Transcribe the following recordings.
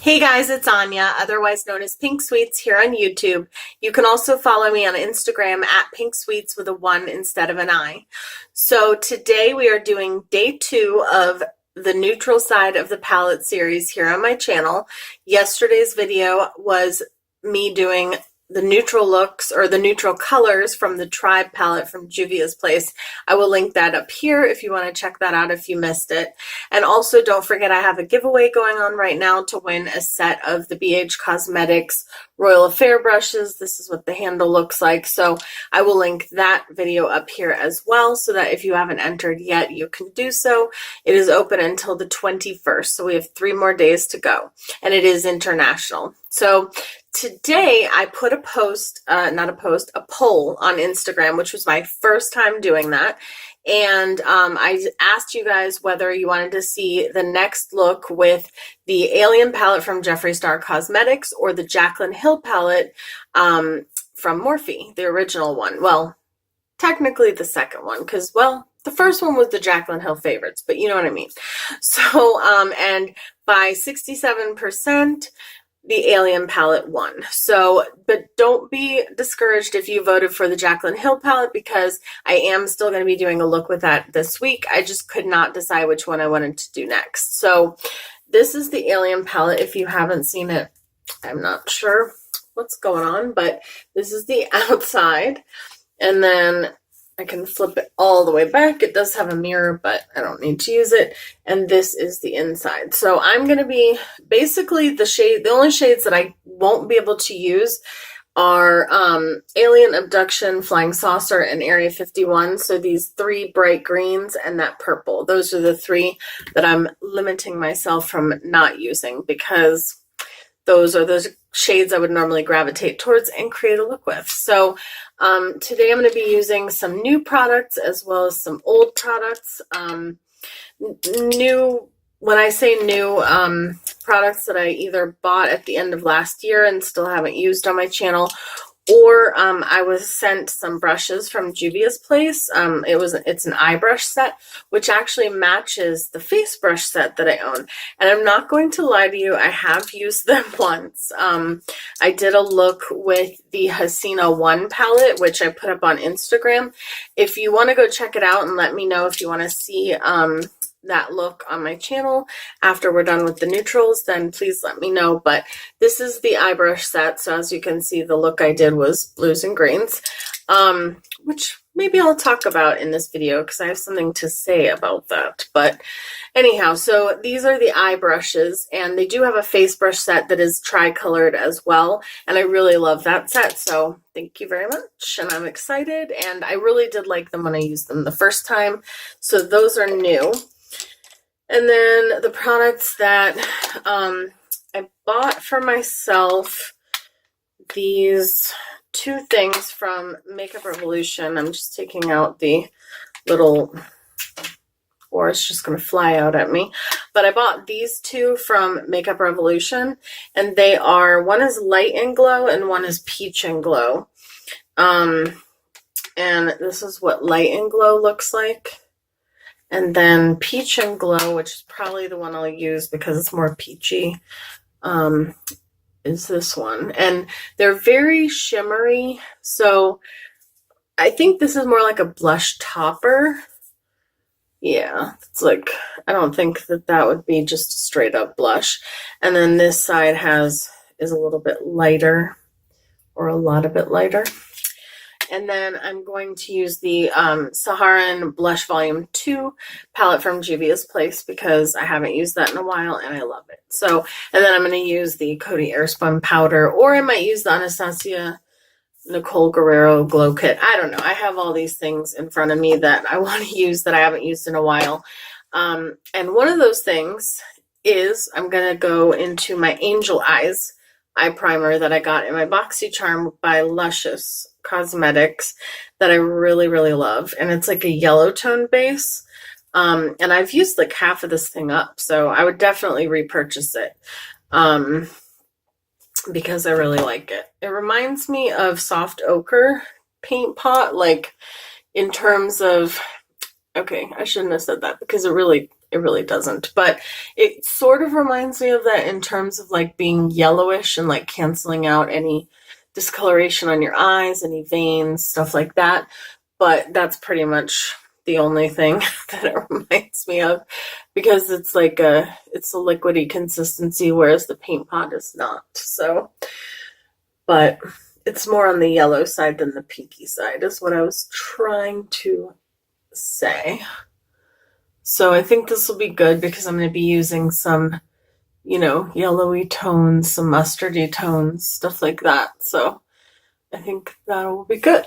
Hey guys, it's Anya, otherwise known as Pink Sweets here on YouTube. You can also follow me on Instagram at Pink Sweets with a 1 instead of an I. So today we are doing day 2 of the neutral side of the palette series here on my channel. Yesterday's video was me doing the neutral looks or the neutral colors from the Tribe palette from Juvia's Place. I will link that up here if you want to check that out if you missed it. And also don't forget I have a giveaway going on right now to win a set of the BH Cosmetics Royal Affair brushes. This is what the handle looks like. So I will link that video up here as well so that if you haven't entered yet, you can do so. It is open until the 21st. So we have 3 more days to go and it is international. So today I put a poll on Instagram, which was my first time doing that. And I asked you guys whether you wanted to see the next look with the Alien palette from Jeffree Star Cosmetics or the Jaclyn Hill palette from Morphe, the original one. Well, technically the second one, because, well, the first one was the Jaclyn Hill favorites, but you know what I mean. So, and by 67%, the Alien palette won. So, but don't be discouraged if you voted for the Jaclyn Hill palette because I am still going to be doing a look with that this week. I just could not decide which one I wanted to do next. So this is the Alien palette. If you haven't seen it, I'm not sure what's going on, but this is the outside. And then I can flip it all the way back. It does have a mirror, but I don't need to use it. And this is the inside. So I'm going to be basically the only shades that I won't be able to use are Alien Abduction, Flying Saucer, and Area 51. So these 3 bright greens and that purple. Those are the 3 that I'm limiting myself from not using because those are the shades I would normally gravitate towards and create a look with. So today I'm going to be using some new products as well as some old products. When I say new, products that I either bought at the end of last year and still haven't used on my channel, or I was sent some brushes from Juvia's Place. It's an eye brush set, which actually matches the face brush set that I own. And I'm not going to lie to you, I have used them once. I did a look with the Hasina 1 palette, which I put up on Instagram. If you want to go check it out and let me know if you want to see that look on my channel after we're done with the neutrals, then please let me know. But this is the eye brush set, so as you can see, the look I did was blues and greens, which maybe I'll talk about in this video because I have something to say about that. But anyhow, so these are the eye brushes, and they do have a face brush set that is tri-colored as well, and I really love that set, so thank you very much, and I'm excited, and I really did like them when I used them the first time, so those are new. And then the products that I bought for myself, these 2 things from Makeup Revolution. I'm just taking out the little, or it's just going to fly out at me. But I bought these 2 from Makeup Revolution, and they are, one is Light and Glow and one is Peach and Glow. And this is what Light and Glow looks like. And then Peach and Glow, which is probably the one I'll use because it's more peachy, is this one. And they're very shimmery, so I think this is more like a blush topper. Yeah, it's like, I don't think that would be just a straight up blush. And then this side is a little bit lighter, or a lot of bit lighter. And then I'm going to use the Saharan Blush Volume 2 palette from Juvia's Place because I haven't used that in a while and I love it. So, and then I'm going to use the Coty Airspun powder, or I might use the Anastasia Nicole Guerrero Glow Kit. I don't know. I have all these things in front of me that I want to use that I haven't used in a while. And one of those things is I'm going to go into my Angel Eyes eye primer that I got in my BoxyCharm by Luscious Cosmetics that I really, really love. And it's like a yellow tone base. And I've used like half of this thing up, so I would definitely repurchase it because I really like it. It reminds me of Soft Ochre paint pot, like in terms of, okay, I shouldn't have said that because it really it really doesn't. But it sort of reminds me of that in terms of like being yellowish and like canceling out any discoloration on your eyes, any veins, stuff like that. But that's pretty much the only thing that it reminds me of, because it's like it's a liquidy consistency, whereas the paint pot is not. So, but it's more on the yellow side than the pinky side is what I was trying to say. So I think this will be good because I'm going to be using some, yellowy tones, some mustardy tones, stuff like that. So I think that will be good.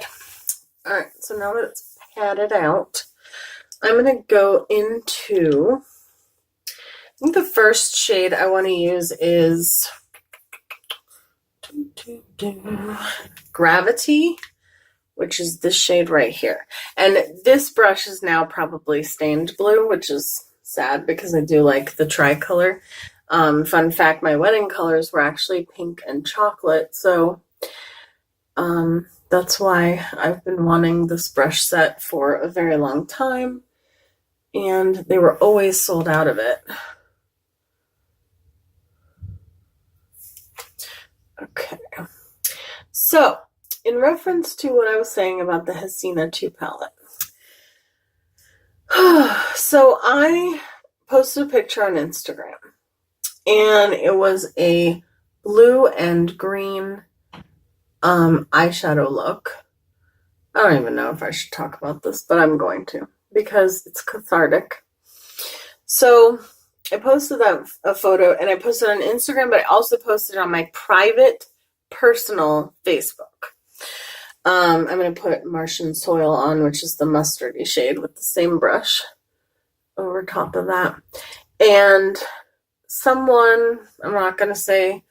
All right, so now that it's patted out, I'm going to go into, I think the first shade I want to use is Gravity, which is this shade right here. And this brush is now probably stained blue, which is sad because I do like the tricolor. Fun fact, my wedding colors were actually pink and chocolate, so that's why I've been wanting this brush set for a very long time, and they were always sold out of it. Okay, so in reference to what I was saying about the Hasina 2 palette, so I posted a picture on Instagram, and it was a blue and green eyeshadow look. I don't even know if I should talk about this, but I'm going to because it's cathartic. So I posted a photo, and I posted it on Instagram, but I also posted it on my private personal Facebook. I'm going to put Martian Soil on, which is the mustardy shade, with the same brush over top of that. And someone, I'm not going to say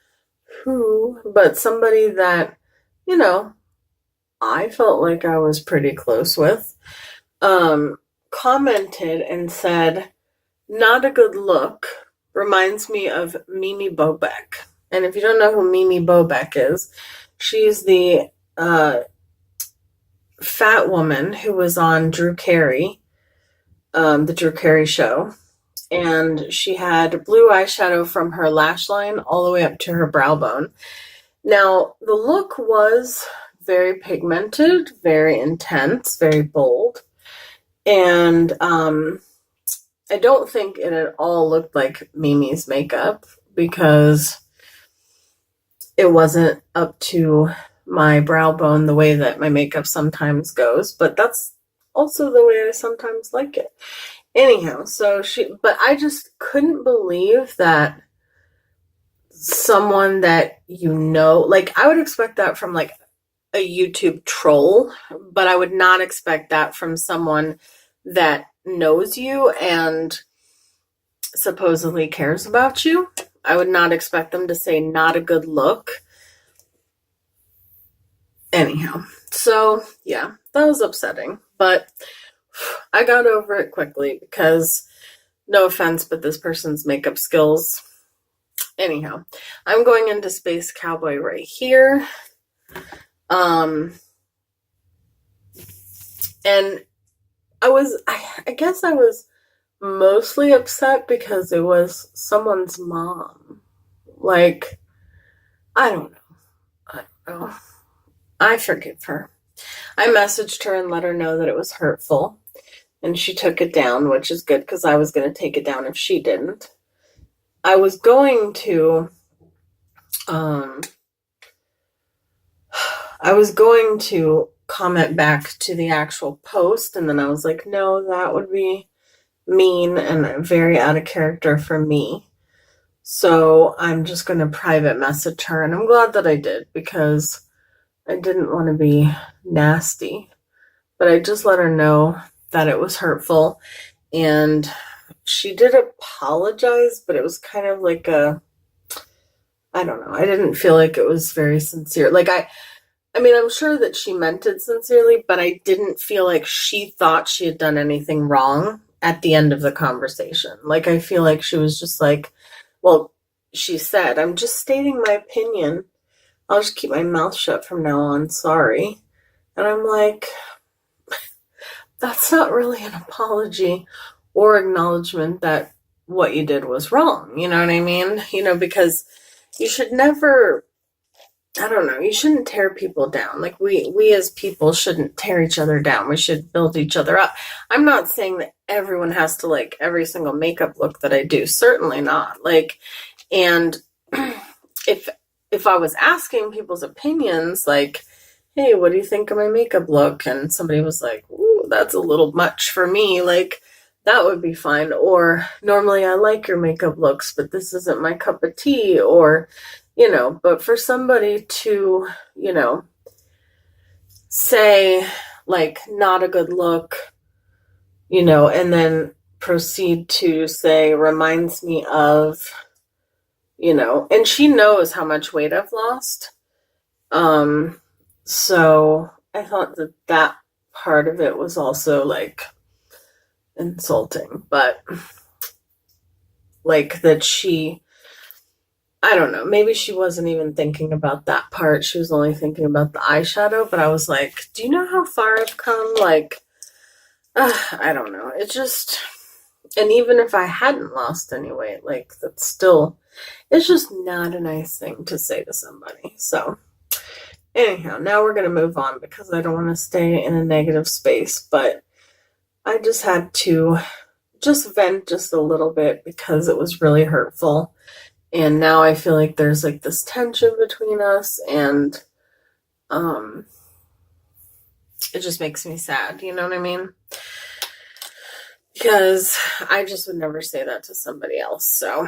who, but somebody that, I felt like I was pretty close with, commented and said, "Not a good look. Reminds me of Mimi Bobek." And if you don't know who Mimi Bobek is, she's the fat woman who was on Drew Carey, the Drew Carey show. And she had blue eyeshadow from her lash line all the way up to her brow bone. Now, the look was very pigmented, very intense, very bold. And I don't think it at all looked like Mimi's makeup because it wasn't up to my brow bone the way that my makeup sometimes goes, but that's also the way I sometimes like it. Anyhow, but I just couldn't believe that someone that like I would expect that from like a YouTube troll, but I would not expect that from someone that knows you and supposedly cares about you. I would not expect them to say not a good look. Anyhow, so yeah, that was upsetting, but I got over it quickly because, no offense, but this person's makeup skills. Anyhow, I'm going into Space Cowboy right here. And I guess I was mostly upset because it was someone's mom. Like, I don't know. I forgive her. I messaged her and let her know that it was hurtful, and she took it down, which is good because I was going to take it down if she didn't. I was going to comment back to the actual post, and then I was like, no, that would be mean and very out of character for me. So I'm just going to private message her, and I'm glad that I did because I didn't want to be nasty. But I just let her know that it was hurtful, and she did apologize, but it was kind of like I don't know. I didn't feel like it was very sincere. Like I mean, I'm sure that she meant it sincerely, but I didn't feel like she thought she had done anything wrong at the end of the conversation. Like, I feel like she was just like, well, she said, "I'm just stating my opinion. I'll just keep my mouth shut from now on. Sorry." And I'm like, that's not really an apology or acknowledgement that what you did was wrong. You know what I mean? You know, because you should never, I don't know, you shouldn't tear people down. Like we as people shouldn't tear each other down. We should build each other up. I'm not saying that everyone has to like every single makeup look that I do. Certainly not. Like, and if I was asking people's opinions, like, hey, what do you think of my makeup look? And somebody was like, ooh, that's a little much for me. Like, that would be fine. Or normally I like your makeup looks, but this isn't my cup of tea. Or, you know, but for somebody to, you know, say like not a good look, you know, and then proceed to say reminds me of, you know, and she knows how much weight I've lost. So I thought that that part of it was also like insulting, but like that she, I don't know, maybe she wasn't even thinking about that part. She was only thinking about the eyeshadow, but I was like, do you know how far I've come? Like, I don't know. It just, and even if I hadn't lost any weight, like that's still, it's just not a nice thing to say to somebody. So anyhow, now we're going to move on because I don't want to stay in a negative space, but I just had to just vent just a little bit because it was really hurtful. And now I feel like there's like this tension between us, and it just makes me sad, you know what I mean? Because I just would never say that to somebody else. So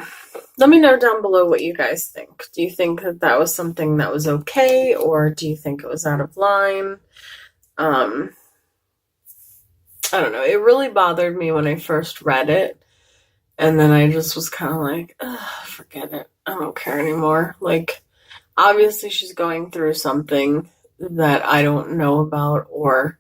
let me know down below what you guys think. Do you think that that was something that was okay, or do you think it was out of line? I don't know. It really bothered me when I first read it. And then I just was kind of like, forget it. I don't care anymore. Like, obviously she's going through something that I don't know about, or,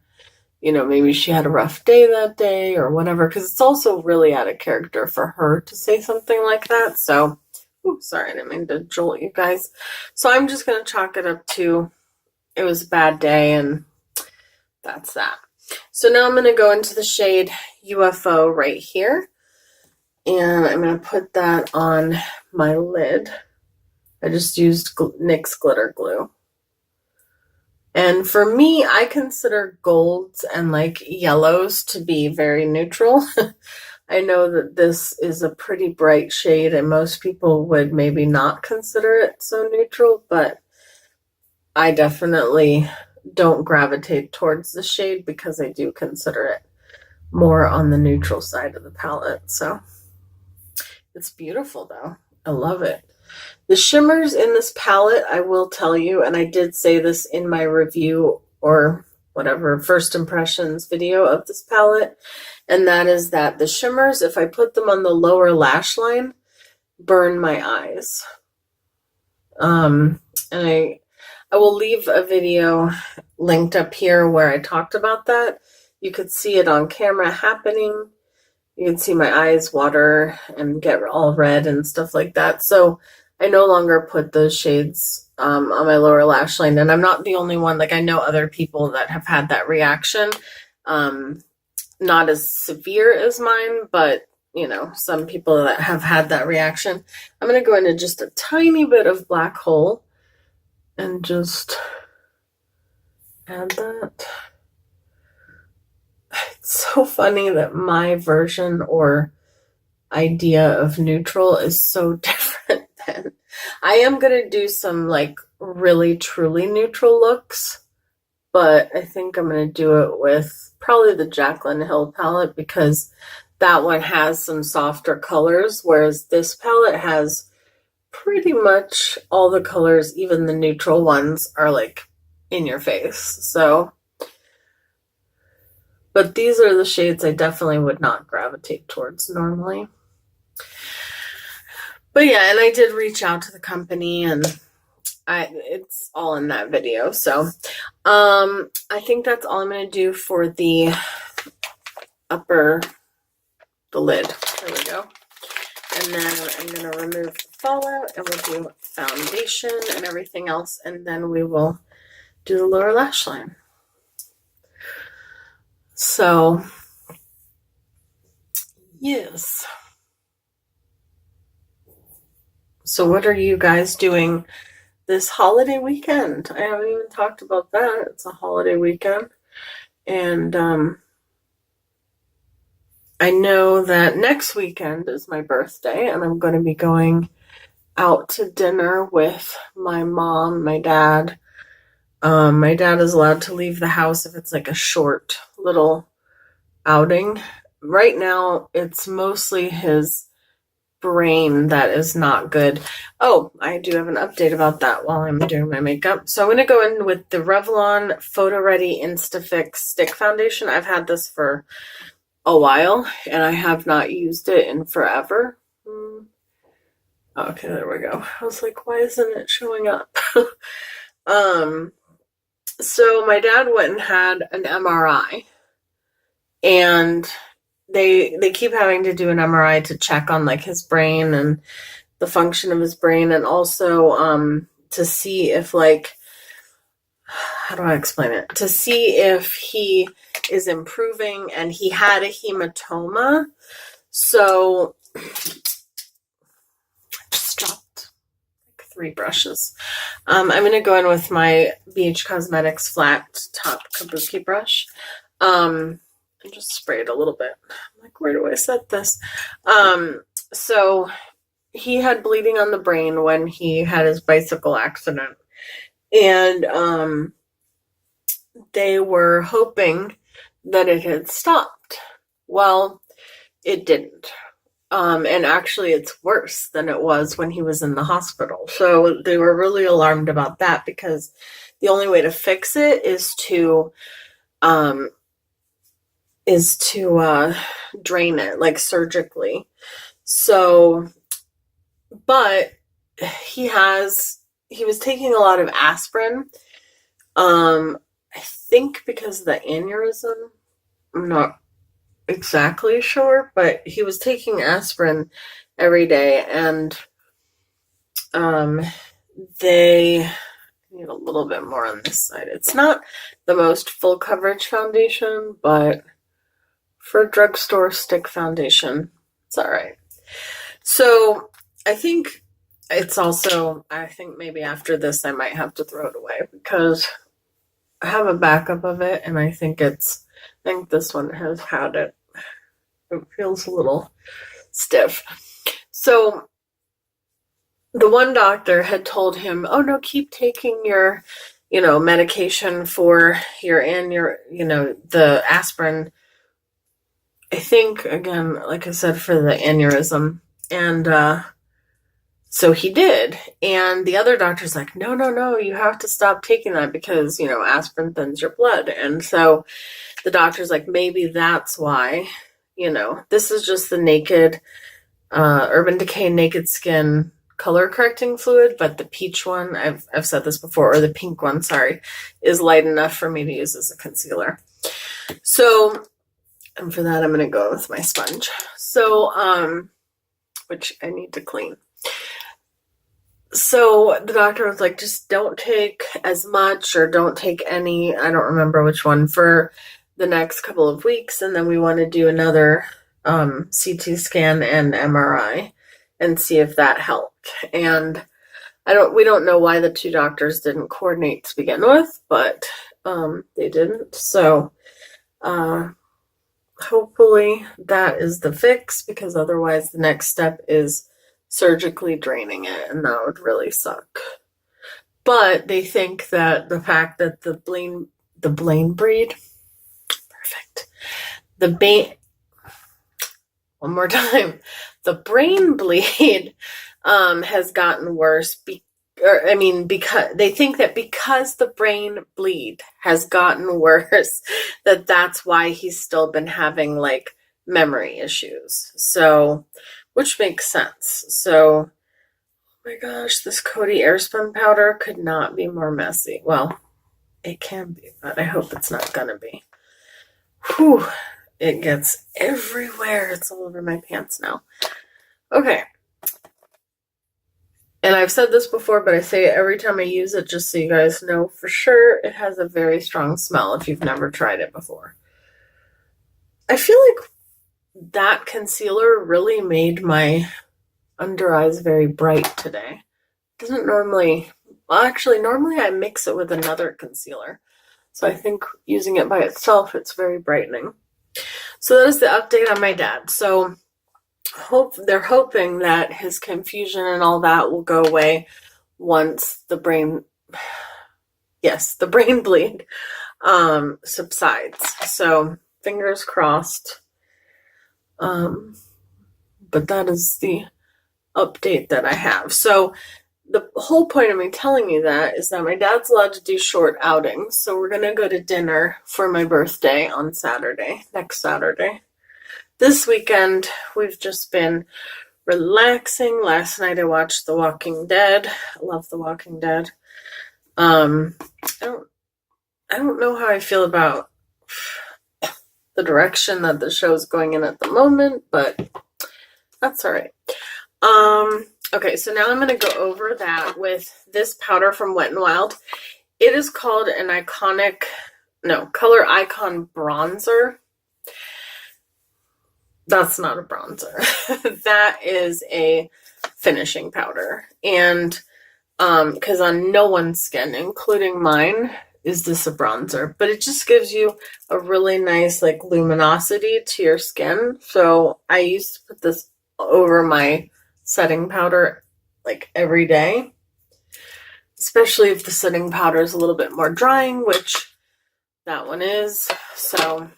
you know, maybe she had a rough day that day or whatever, because it's also really out of character for her to say something like that. So, sorry, I didn't mean to jolt you guys. So I'm just going to chalk it up to it was a bad day, and that's that. So now I'm going to go into the shade UFO right here. And I'm going to put that on my lid. I just used NYX glitter glue. And for me, I consider golds and like yellows to be very neutral. I know that this is a pretty bright shade and most people would maybe not consider it so neutral, but I definitely don't gravitate towards the shade because I do consider it more on the neutral side of the palette. So it's beautiful though. I love it. The shimmers in this palette, I will tell you, and I did say this in my review or whatever first impressions video of this palette, and that is that the shimmers, if I put them on the lower lash line, burn my eyes. And I will leave a video linked up here where I talked about that. You could see it on camera happening. You can see my eyes water and get all red and stuff like that. So I no longer put those shades on my lower lash line. And I'm not the only one. Like, I know other people that have had that reaction. Not as severe as mine, but, you know, some people that have had that reaction. I'm going to go into just a tiny bit of Black Hole and just add that. It's so funny that my version or idea of neutral is so different than I am going to do some like really truly neutral looks, but I think I'm going to do it with probably the Jaclyn Hill palette because that one has some softer colors, whereas this palette has pretty much all the colors, even the neutral ones, are like in your face. So, but these are the shades I definitely would not gravitate towards normally. But yeah, and I did reach out to the company, and it's all in that video. So I think that's all I'm going to do for the lid. There we go. And then I'm going to remove the fallout, and we'll do foundation and everything else, and then we will do the lower lash line. Yes. So what are you guys doing this holiday weekend? I haven't even talked about that. It's a holiday weekend. And I know that next weekend is my birthday, and I'm going to be going out to dinner with my mom, my dad. My dad is allowed to leave the house if it's like a short little outing. Right now, it's mostly his brain that is not good. Oh, I do have an update about that while I'm doing my makeup. So I'm going to go in with the Revlon Photo Ready Instafix Stick Foundation. I've had this for a while, and I have not used it in forever. Okay, there we go. I was like, why isn't it showing up? So my dad went and had an MRI, and they keep having to do an MRI to check on like his brain and the function of his brain, and also to see if, like, how do I explain it? To see if he is improving, and he had a hematoma. So I just dropped like 3 brushes. I'm going to go in with my BH Cosmetics flat top kabuki brush. And just spray it a little bit. I'm like, where do I set this? So he had bleeding on the brain when he had his bicycle accident. And they were hoping that it had stopped. Well, it didn't. And actually, it's worse than it was when he was in the hospital. So they were really alarmed about that, because the only way to fix it is to drain it, like surgically. So, but he was taking a lot of aspirin. I think because of the aneurysm. I'm not exactly sure, but he was taking aspirin every day, and they need a little bit more on this side. It's not the most full coverage foundation, but for a drugstore stick foundation, it's all right. So I think it's also, I think maybe after this I might have to throw it away, because I have a backup of it, and I think this one has had it. It feels a little stiff. So the one doctor had told him, oh no, keep taking your, medication for the aspirin. I think, again, like I said, for the aneurysm. And so he did. And the other doctor's like, no, you have to stop taking that, because, aspirin thins your blood. And so the doctor's like, maybe that's why, this is just the naked, Urban Decay Naked Skin color correcting fluid, but the peach one, I've said this before, or the pink one, sorry, is light enough for me to use as a concealer. So, and for that, I'm going to go with my sponge. So, which I need to clean. So the doctor was like, just don't take as much, or don't take any, I don't remember which one, for the next couple of weeks. And then we want to do another CT scan and MRI and see if that helped. And we don't know why the 2 doctors didn't coordinate to begin with, but they didn't. So hopefully that is the fix, because otherwise the next step is surgically draining it, and that would really suck. But they think that the fact that the Blaine breed, perfect, one more time, the brain bleed has gotten worse, because they think that because the brain bleed has gotten worse, that's why he's still been having like memory issues. So, which makes sense. So, oh my gosh, this Coty Airspun powder could not be more messy. Well, it can be, but I hope it's not gonna be. Whew, it gets everywhere. It's all over my pants now. Okay. And I've said this before, but I say it every time I use it, just so you guys know for sure. It has a very strong smell if you've never tried it before. I feel like that concealer really made my under eyes very bright today. It doesn't normally, well, actually, normally I mix it with another concealer. So I think using it by itself, it's very brightening. So that is the update on my dad. So they're hoping that his confusion and all that will go away once the brain, yes, the brain bleed subsides. So fingers crossed. But that is the update that I have. So the whole point of me telling you that is that my dad's allowed to do short outings. So we're going to go to dinner for my birthday on Saturday, next Saturday. This weekend, we've just been relaxing. Last night I watched The Walking Dead. I love The Walking Dead. I don't know how I feel about the direction that the show's going in at the moment, but that's all right. Okay, so now I'm going to go over that with this powder from Wet n Wild. It is called an Color Icon Bronzer. That's not a bronzer. That is a finishing powder. And because on no one's skin, including mine, is this a bronzer. But it just gives you a really nice like luminosity to your skin. So I used to put this over my setting powder like every day, especially if the setting powder is a little bit more drying, which that one is. So,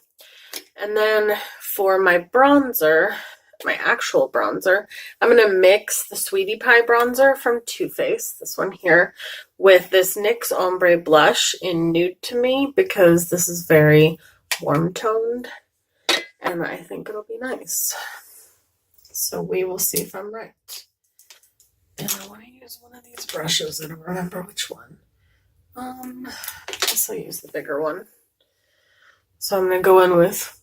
and then for my bronzer, my actual bronzer, I'm going to mix the Sweetie Pie bronzer from Too Faced, this one here, with this NYX Ombre blush in Nude to Me, because this is very warm toned and I think it'll be nice. So we will see if I'm right. And I want to use one of these brushes. I don't remember which one. I guess I'll use the bigger one. So I'm going to go in with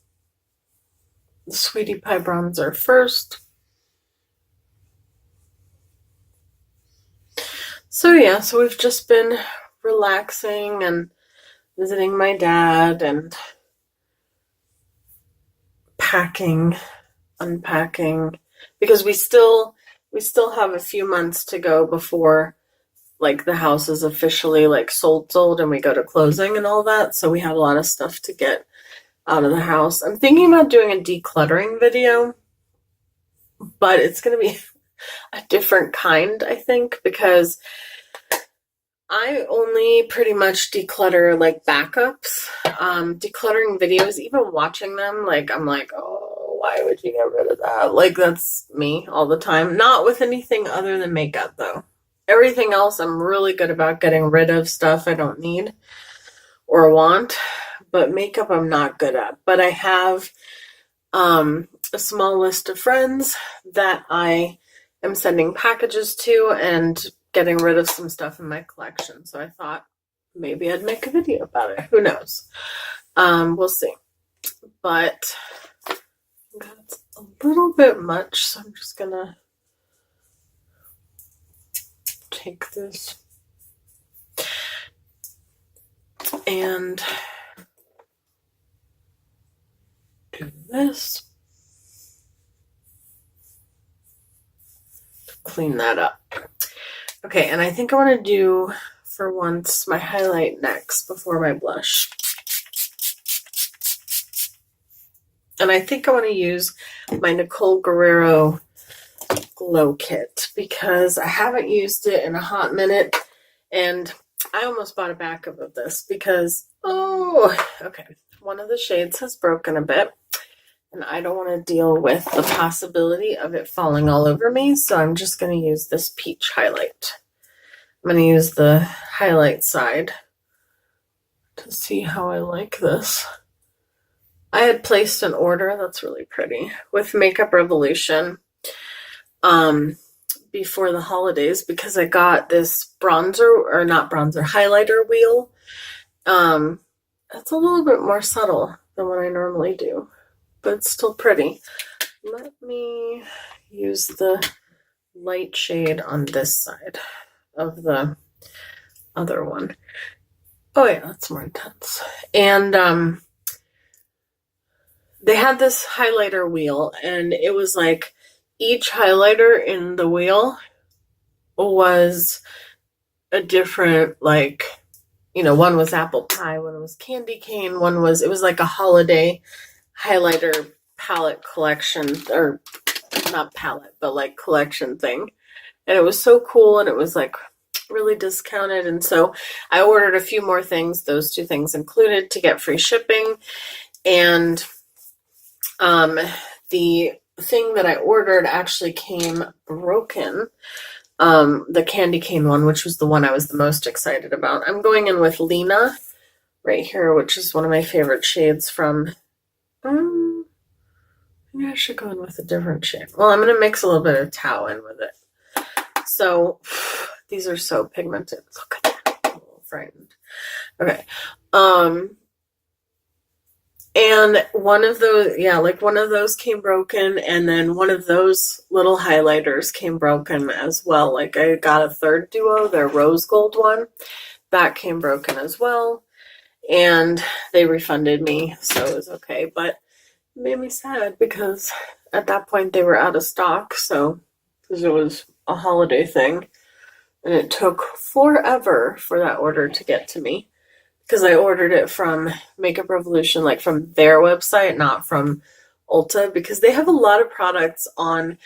the Sweetie Pie bronzer first. So yeah, so we've just been relaxing and visiting my dad and packing, unpacking, because we still have a few months to go before like the house is officially like sold and we go to closing and all that. So we have a lot of stuff to get out of the house. I'm thinking about doing a decluttering video, but it's going to be a different kind, I think, because I only pretty much declutter like backups. Decluttering videos, even watching them, like I'm like, oh, why would you get rid of that? Like that's me all the time. Not with anything other than makeup though. Everything else I'm really good about getting rid of stuff I don't need or want, but makeup I'm not good at. But I have a small list of friends that I am sending packages to and getting rid of some stuff in my collection. So I thought maybe I'd make a video about it. Who knows? We'll see. But that's a little bit much, so I'm just gonna take this and do this to clean that up. Okay, and I think I want to do, for once, my highlight next before my blush. And I think I want to use my Nicole Guerrero Glow Kit because I haven't used it in a hot minute. And I almost bought a backup of this because, okay, one of the shades has broken a bit. And I don't want to deal with the possibility of it falling all over me. So I'm just going to use this peach highlight. I'm going to use the highlight side to see how I like this. I had placed an order, that's really pretty, with Makeup Revolution before the holidays because I got this highlighter wheel. It's a little bit more subtle than what I normally do, but it's still pretty. Let me use the light shade on this side of the other one. Oh yeah, that's more intense. And they had this highlighter wheel, and it was like each highlighter in the wheel was a different, like, you know, one was apple pie, one was candy cane, it was like a holiday highlighter palette collection, or not palette, but like collection thing. And it was so cool, and it was like really discounted. And so I ordered a few more things, those two things included, to get free shipping. And the thing that I ordered actually came broken. The candy cane one, which was the one I was the most excited about. I'm going in with Lena right here, which is one of my favorite shades from, maybe I should go in with a different shade. Well, I'm going to mix a little bit of Tau in with it. So these are so pigmented. Look at that. I'm a little frightened. Okay. And one of those, yeah, like one of those came broken, and then one of those little highlighters came broken as well. Like I got a third duo, their rose gold one, that came broken as well, and they refunded me, so it was okay. But it made me sad because at that point they were out of stock, so because it was a holiday thing, and it took forever for that order to get to me. Because I ordered it from Makeup Revolution, like from their website, not from Ulta, because they have a lot of products on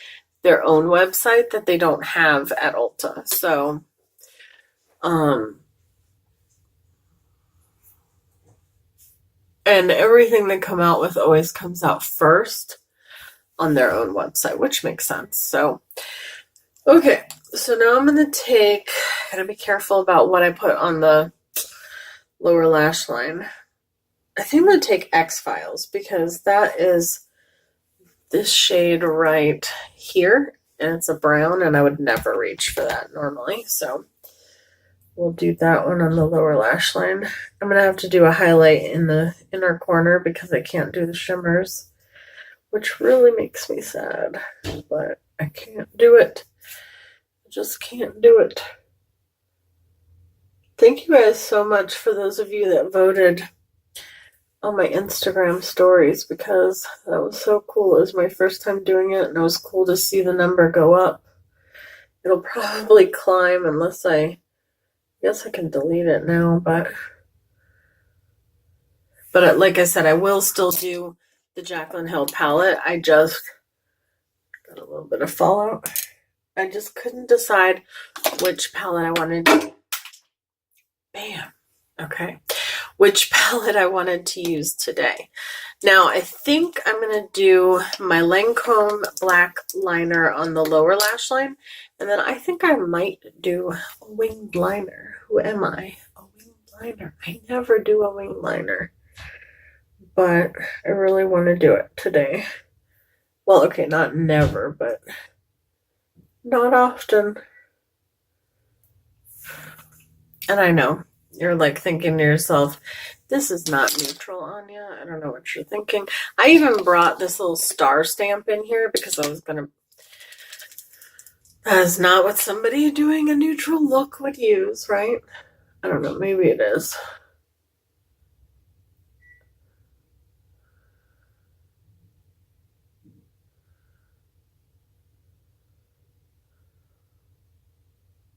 their own website that they don't have at Ulta. So, and everything they come out with always comes out first on their own website, which makes sense. So, okay, so now I'm going to gotta be careful about what I put on the lower lash line. I think I'm going to take X-Files, because that is this shade right here, and it's a brown, and I would never reach for that normally, so we'll do that one on the lower lash line. I'm going to have to do a highlight in the inner corner because I can't do the shimmers, which really makes me sad, but I can't do it. I just can't do it. Thank you guys so much for those of you that voted on my Instagram stories, because that was so cool. It was my first time doing it, and it was cool to see the number go up. It'll probably climb unless I guess I can delete it now, but like I said, I will still do the Jaclyn Hill palette. I just got a little bit of fallout. I just couldn't decide which palette I wanted to Bam. Okay. Which palette I wanted to use today. Now, I think I'm going to do my Lancome black liner on the lower lash line. And then I think I might do a winged liner. Who am I? A winged liner. I never do a winged liner. But I really want to do it today. Well, okay, not never, but not often. And I know, you're like thinking to yourself, this is not neutral, Anya. I don't know what you're thinking. I even brought this little star stamp in here because I was going to... That's not what somebody doing a neutral look would use, right? I don't know, maybe it is.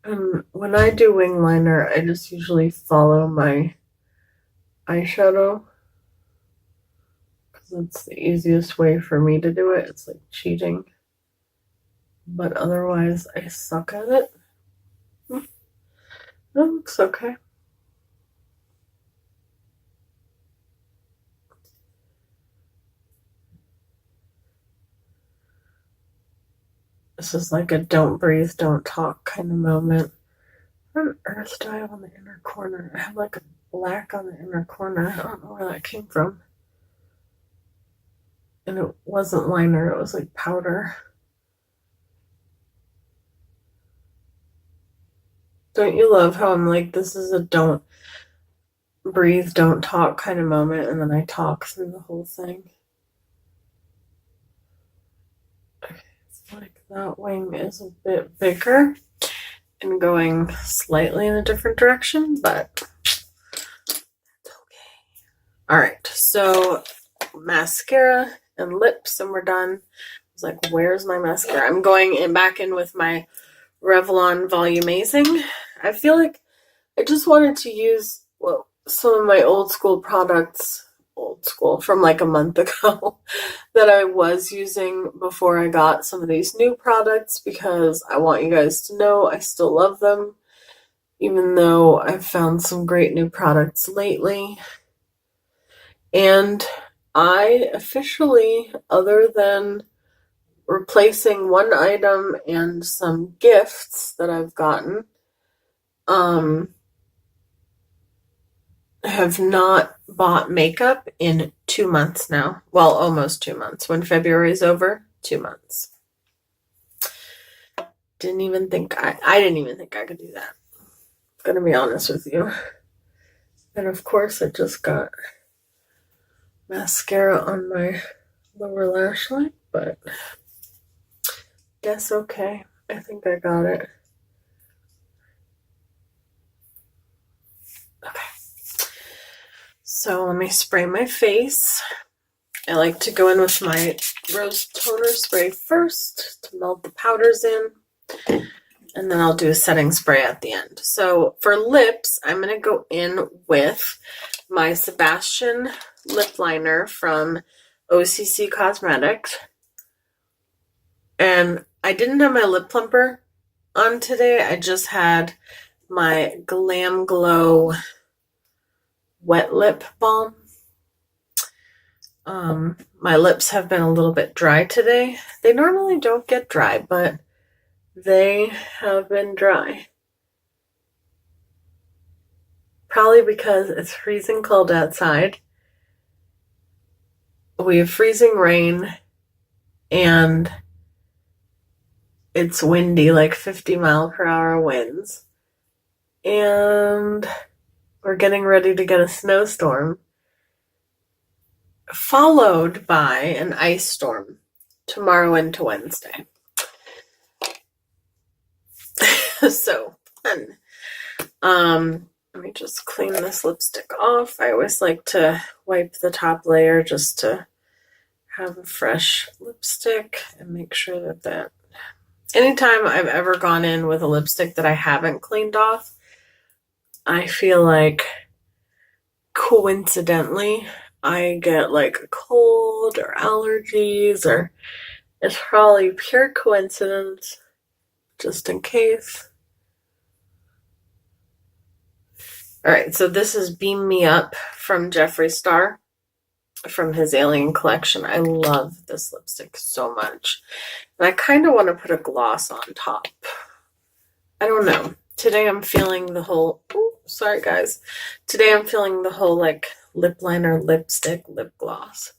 And when I do wing liner, I just usually follow my eyeshadow, because it's the easiest way for me to do it. It's like cheating, but otherwise I suck at it. That looks okay. This is like a don't breathe, don't talk kind of moment. What on earth do I have on the inner corner? I have like a black on the inner corner. I don't know where that came from. And it wasn't liner, it was like powder. Don't you love how I'm like, this is a don't breathe, don't talk kind of moment, and then I talk through the whole thing? Like that wing is a bit bigger and going slightly in a different direction, but it's okay. All right, so mascara and lips, and we're done. I was like, where's my mascara? I'm going back in with my Revlon Volumizing. I feel like I just wanted to use some of my old school products, from like a month ago, that I was using before I got some of these new products, because I want you guys to know I still love them, even though I've found some great new products lately. And I officially, other than replacing one item and some gifts that I've gotten, have not bought makeup in 2 months now. Well, almost 2 months. When February is over, 2 months. I didn't even think I could do that. I'm gonna be honest with you. And of course, I just got mascara on my lower lash line, but guess okay. I think I got it. Okay. So let me spray my face. I like to go in with my rose toner spray first to melt the powders in, and then I'll do a setting spray at the end. So for lips, I'm going to go in with my Sebastian lip liner from OCC Cosmetics. And I didn't have my lip plumper on today. I just had my Glam Glow wet lip balm. My lips have been a little bit dry today. They normally don't get dry, but they have been dry. Probably because it's freezing cold outside. We have freezing rain, and it's windy, like 50-mile-per-hour winds. And we're getting ready to get a snowstorm, followed by an ice storm tomorrow into Wednesday. So fun. Let me just clean this lipstick off. I always like to wipe the top layer just to have a fresh lipstick and make sure that anytime I've ever gone in with a lipstick that I haven't cleaned off, I feel like coincidentally I get like a cold or allergies, or it's probably pure coincidence, just in case. Alright, so this is Beam Me Up from Jeffree Star from his Alien collection. I love this lipstick so much. And I kind of want to put a gloss on top. I don't know. Today I'm feeling the whole, sorry guys. Today I'm feeling the whole like lip liner, lipstick, lip gloss.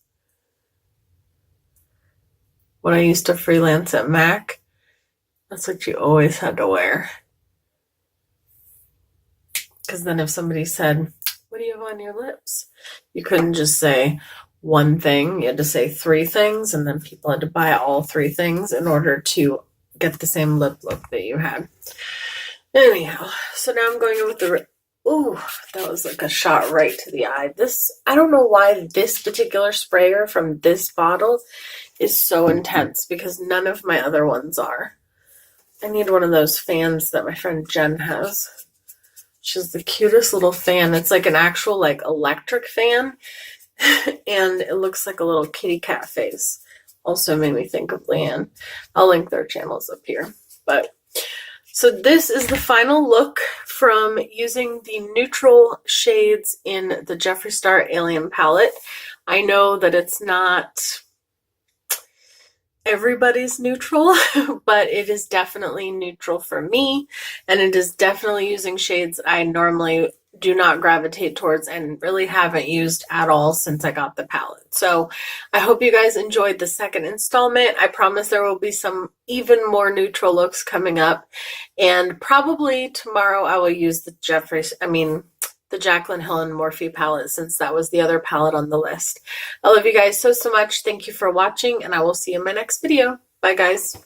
When I used to freelance at MAC, that's what you always had to wear. Because then if somebody said, what do you have on your lips? You couldn't just say one thing. You had to say 3 things, and then people had to buy all 3 things in order to get the same lip look that you had. Anyhow, so now I'm going in with the... Ooh, that was like a shot right to the eye. I don't know why this particular sprayer from this bottle is so intense, because none of my other ones are. I need one of those fans that my friend Jen has. She's the cutest little fan. It's like an actual like electric fan, and it looks like a little kitty cat face. Also made me think of Leanne. I'll link their channels up here. But so this is the final look from using the neutral shades in the Jeffree Star Alien palette. I know that it's not everybody's neutral, but it is definitely neutral for me, and it is definitely using shades I normally do not gravitate towards and really haven't used at all since I got the palette. So I hope you guys enjoyed the second installment. I promise there will be some even more neutral looks coming up, and probably tomorrow I will use the Jaclyn Hill and Morphe palette, since that was the other palette on the list. I love you guys so much. Thank you for watching, and I will see you in my next video. Bye, guys.